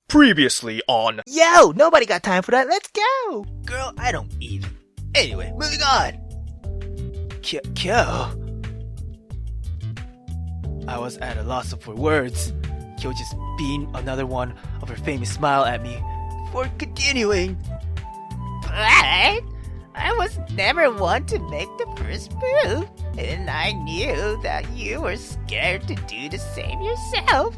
Previously on... Yo, nobody got time for that. Let's go. Girl, I don't even. Anyway, moving on. Kyo. I was at a loss for words. Kyo just beamed another one of her famous smile at me for continuing. But I was never one to make the first move, and I knew that you were scared to do the same yourself.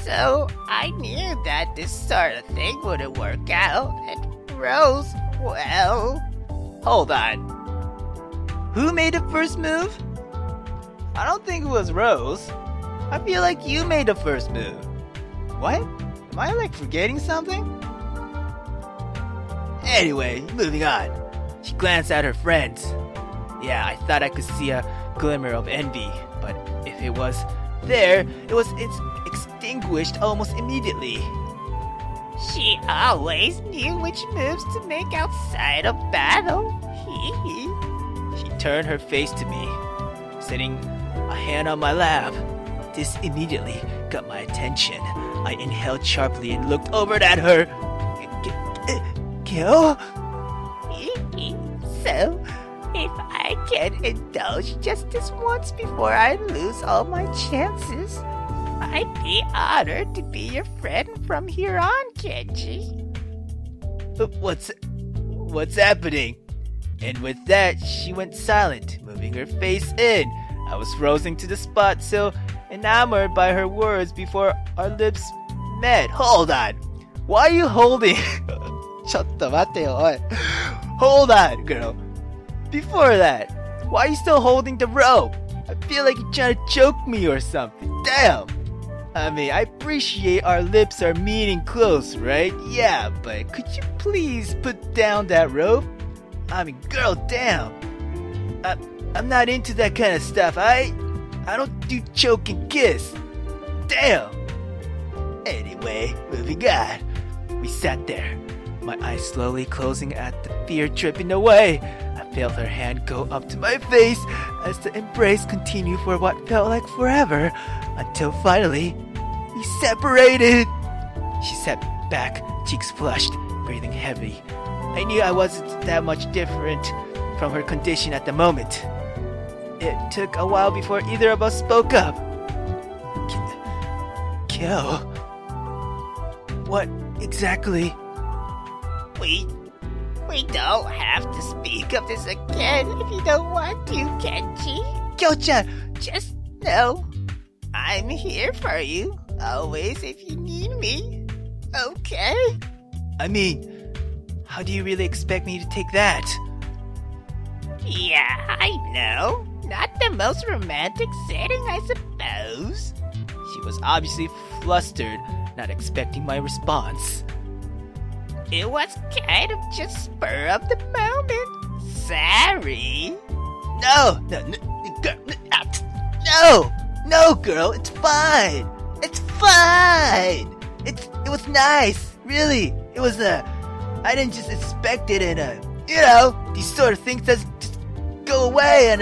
So I knew that this sort of thing wouldn't work out, and Rose, well... Hold on. Who made the first move? I don't think it was Rose. I feel like you made the first move. What? Am I forgetting something? Anyway, moving on. She glanced at her friends. Yeah, I thought I could see a glimmer of envy, but if it was there, it's extinguished almost immediately. She always knew which moves to make outside of battle. She turned her face to me, setting a hand on my lap. This immediately got my attention. I inhaled sharply and looked over at her. Kyo? So, if I can indulge just this once before I lose all my chances, I'd be honored to be your friend from here on, Kenji. What's happening? And with that, she went silent, moving her face in. I was frozen to the spot, so enamored by her words before our lips met. Hold on. Why are you holding? ちょっと待ってよ, oi. Hold on, girl. Before that, why are you still holding the rope? I feel like you're trying to choke me or something. Damn. I mean, I appreciate our lips are meeting close, right? Yeah, but could you please put down that rope? I mean, girl, damn. I'm not into that kind of stuff. I don't do choke and kiss. Damn. Anyway, moving on. We sat there, my eyes slowly closing at the fear dripping away. I felt her hand go up to my face as the embrace continued for what felt like forever, until finally, we separated. She sat back, cheeks flushed, breathing heavy. I knew I wasn't that much different from her condition at the moment. It took a while before either of us spoke up. Kyo? What exactly? We don't have to speak of this again if you don't want to, Kenji. Kyo-chan! Just know, I'm here for you, always if you need me. Okay? I mean, how do you really expect me to take that? Yeah, I know. Not the most romantic setting, I suppose. She was obviously flustered, not expecting my response. It was kind of just spur of the moment. Sorry. No, girl, it's fine. It's fine. It was nice, really. It was I didn't just expect it, and these sort of things just go away, and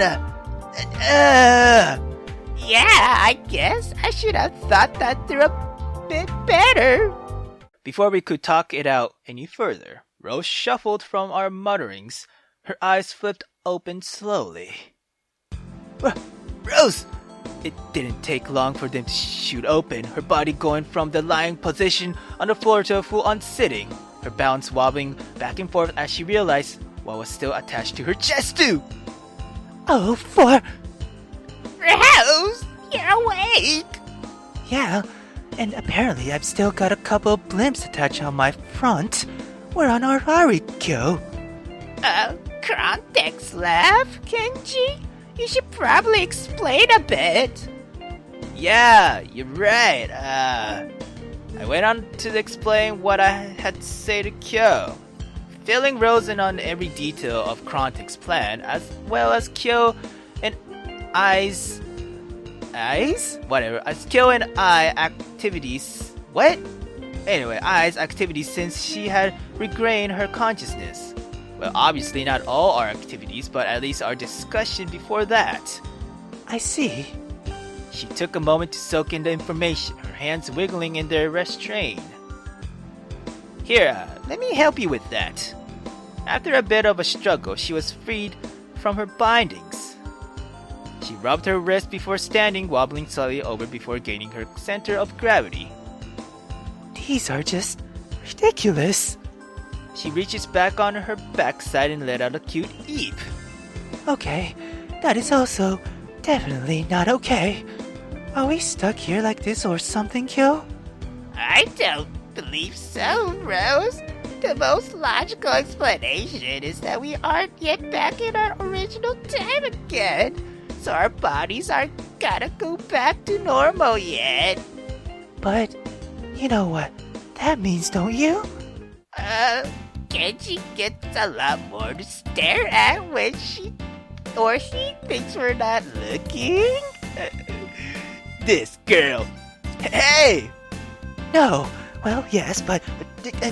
Yeah, I guess I should have thought that through a bit better. Before we could talk it out any further, Rose shuffled from our mutterings. Her eyes flipped open slowly. Rose! It didn't take long for them to shoot open, her body going from the lying position on the floor to a full-on sitting, her balance wobbling back and forth as she realized what was still attached to her chest tube. Oh, for... Rose, you're awake! Yeah, and apparently I've still got a couple of blimps attached on my front. We're on our Kyo. Context laugh, Kenji? You should probably explain a bit. Yeah, you're right. I went on to explain what I had to say to Kyo, filling Rose in on every detail of Krontek's plan, as well as Kyo and I's Kyo and I activities. What? Anyway, I's activities since she had regained her consciousness. Well, obviously not all our activities, but at least our discussion before that. I see. She took a moment to soak in the information, her hands wiggling in their restraint. Here, let me help you with that. After a bit of a struggle, she was freed from her bindings. She rubbed her wrist before standing, wobbling slowly over before gaining her center of gravity. These are just ridiculous. She reaches back on her backside and let out a cute eep. Okay, that is also definitely not okay. Are we stuck here like this or something, Kyo? I don't believe so, Rose. The most logical explanation is that we aren't yet back in our original time again. So our bodies aren't gonna go back to normal yet. But you know what that means, don't you? Kenji gets a lot more to stare at when he thinks we're not looking. This girl. Hey! No. Well, yes, but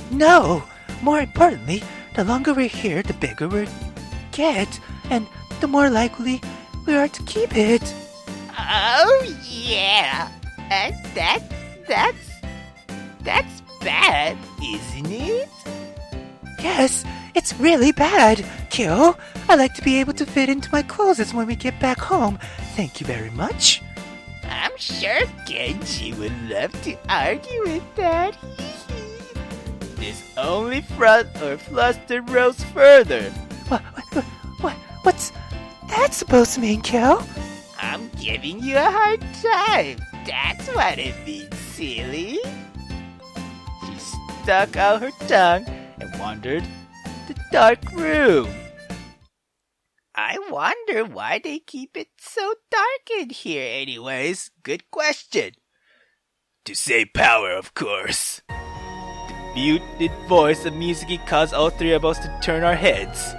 no. More importantly, the longer we're here, the bigger we get, and the more likely we are to keep it. Oh yeah, and that's bad, isn't it? Yes, it's really bad, Kyo. I like to be able to fit into my clothes when we get back home. Thank you very much. I'm sure Genji would love to argue with that. This only flustered Rose further. What's that supposed to mean, Kyo? I'm giving you a hard time. That's what it means, silly. She stuck out her tongue and wandered the dark room. I wonder why they keep it so dark in here anyways. Good question. To save power, of course. The muted voice of Mizuki caused all three of us to turn our heads.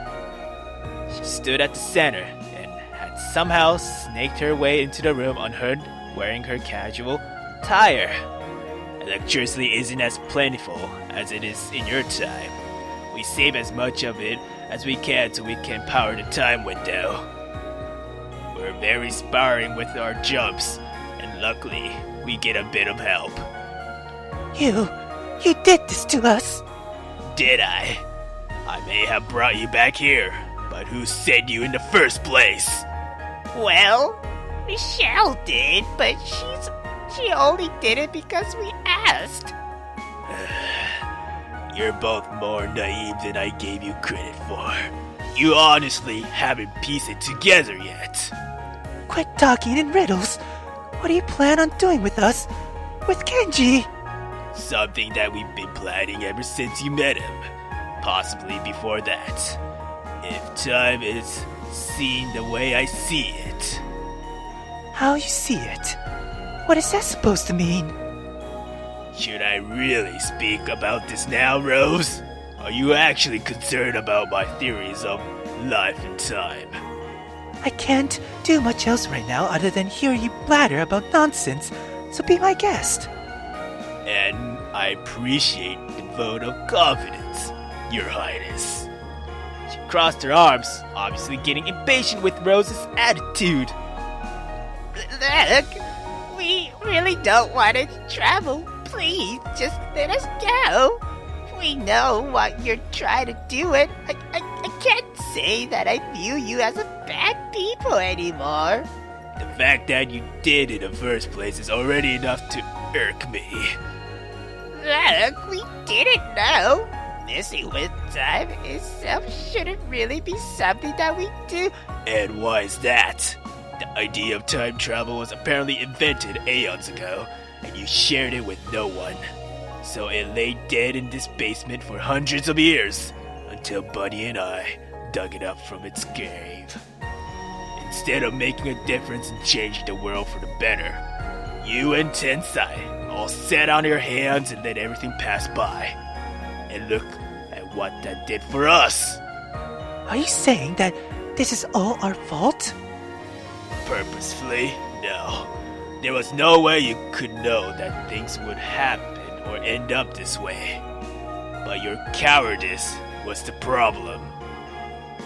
She stood at the center and had somehow snaked her way into the room unheard, wearing her casual attire. Electricity isn't as plentiful as it is in your time. We save as much of it as we can so we can power the time window. We're very sparring with our jumps, and luckily, we get a bit of help. You did this to us. Did I? I may have brought you back here, but who sent you in the first place? Well, Michelle did, but she only did it because we asked. You're both more naive than I gave you credit for. You honestly haven't pieced it together yet. Quit talking in riddles. What do you plan on doing with us? With Kenji? Something that we've been planning ever since you met him. Possibly before that. If time is seen the way I see it. How you see it? What is that supposed to mean? Should I really speak about this now, Rose? Are you actually concerned about my theories of life and time? I can't do much else right now other than hear you blather about nonsense, so be my guest. And I appreciate the vote of confidence, Your Highness. She crossed her arms, obviously getting impatient with Rose's attitude. Look, we really don't want to travel. Please, just let us go. We know what you're trying to do, and I can't say that I view you as a bad people anymore. The fact that you did in the first place is already enough to irk me. Look, we didn't know. Messing with time itself shouldn't really be something that we do. And why is that? The idea of time travel was apparently invented aeons ago, and you shared it with no one. So it lay dead in this basement for hundreds of years, until Buddy and I dug it up from its grave. Instead of making a difference and changing the world for the better, you and Tensai all sat on your hands and let everything pass by. And look at what that did for us. Are you saying that this is all our fault? Purposefully? No. There was no way you could know that things would happen or end up this way. But your cowardice was the problem.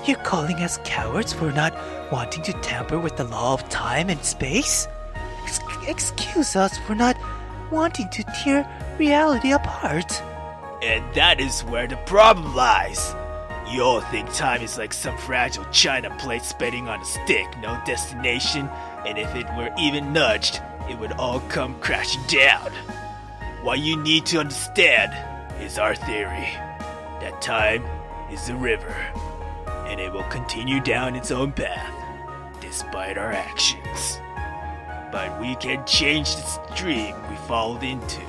You're calling us cowards for not wanting to tamper with the law of time and space? Excuse us for not wanting to tear reality apart. And that is where the problem lies. You all think time is like some fragile china plate spinning on a stick, no destination, and if it were even nudged, it would all come crashing down. What you need to understand is our theory, that time is a river, and it will continue down its own path, despite our actions. But we can change the stream we followed into.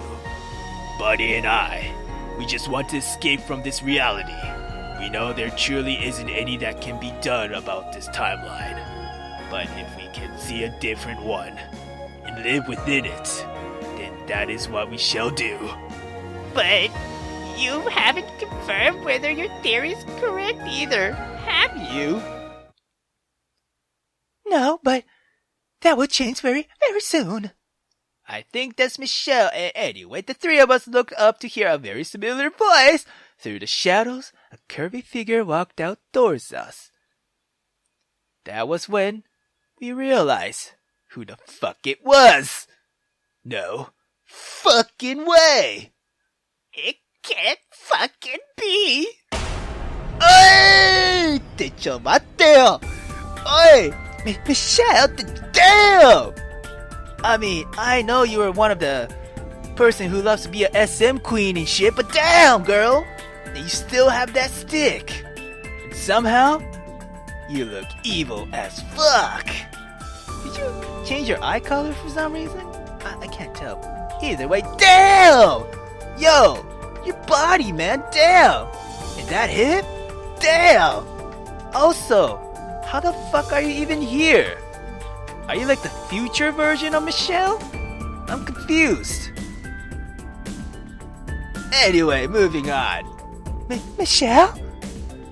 Buddy and I, we just want to escape from this reality. We know there truly isn't any that can be done about this timeline. But if we can see a different one and live within it, then that is what we shall do. But you haven't confirmed whether your theory is correct either, have you? No, but that will change very, very soon. I think that's Michelle. Anyway, the three of us looked up to hear a very similar voice. Through the shadows, a curvy figure walked out towards us. That was when we realized who the fuck it was. No fucking way. It can't fucking be. Ay! Techo mateo! Ay! Michelle, damn! I mean, I know you were one of the person who loves to be a SM queen and shit, but damn, girl! You still have that stick. And somehow, you look evil as fuck. Did you change your eye color for some reason? I can't tell. Either way, damn! Yo, your body, man, damn! And that hip? Damn! Also, how the fuck are you even here? Are you like the future version of Michelle? I'm confused. Anyway, moving on. Michelle?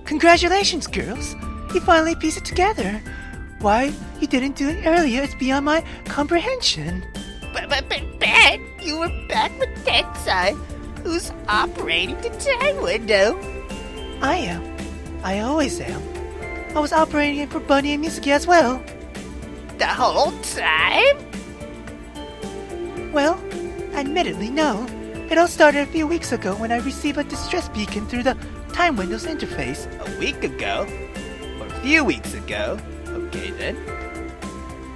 Congratulations, girls. You finally pieced it together. Why you didn't do it earlier is beyond my comprehension. But Ben, you were back with Tenshi, who's operating the time window. I am. I always am. I was operating it for Bunny and Mizuki as well. The whole time? Well, admittedly, no. It all started a few weeks ago when I received a distress beacon through the Time Windows interface. A week ago? Or a few weeks ago? Okay then.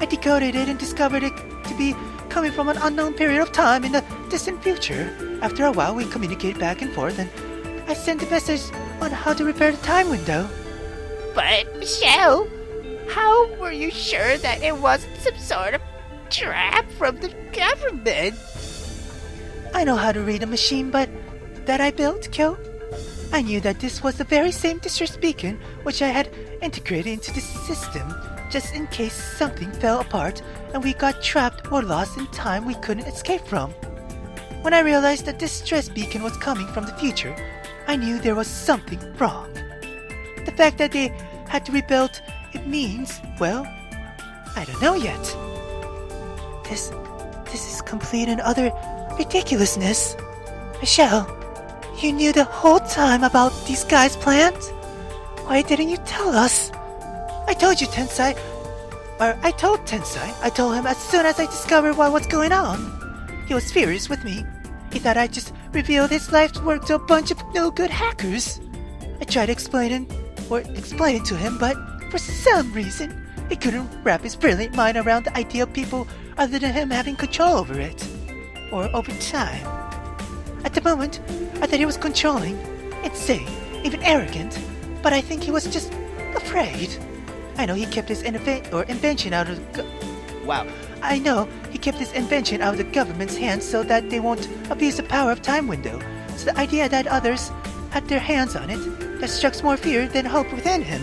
I decoded it and discovered it to be coming from an unknown period of time in the distant future. After a while, we communicated back and forth, and I sent a message on how to repair the time window. But, Michelle, how were you sure that it wasn't some sort of trap from the government? I know how to read a machine, but that I built, Kyo. I knew that this was the very same distress beacon which I had integrated into the system, just in case something fell apart and we got trapped or lost in time we couldn't escape from. When I realized that this distress beacon was coming from the future, I knew there was something wrong. The fact that they had to rebuild it means, well, I don't know yet. This is complete and utter ridiculousness. Michelle, you knew the whole time about these guys' plans? Why didn't you tell us? I told you, Tenshi. I told Tenshi. I told him as soon as I discovered what was going on. He was furious with me. He thought I'd just revealed his life's work to a bunch of no-good hackers. I tried to explain it to him, but for some reason, he couldn't wrap his brilliant mind around the idea of people other than him having control over it. Or over time. At the moment, I thought he was controlling, insane, even arrogant, but I think he was just afraid. I know he kept his invention out of the I know he kept his invention out of the government's hands so that they won't abuse the power of Time Window. So the idea that others had their hands on it, that struck more fear than hope within him.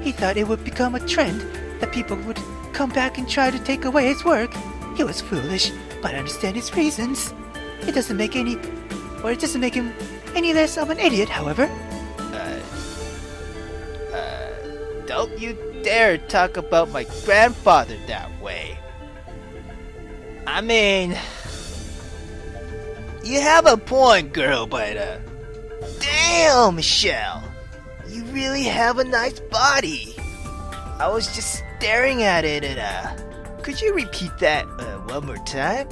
He thought it would become a trend, that people would come back and try to take away his work. He was foolish, but I understand his reasons. It doesn't make him any less of an idiot, however. Don't you dare talk about my grandfather that way. I mean, you have a point, girl, but damn, Michelle, you really have a nice body. I was just staring at it and could you repeat that one more time?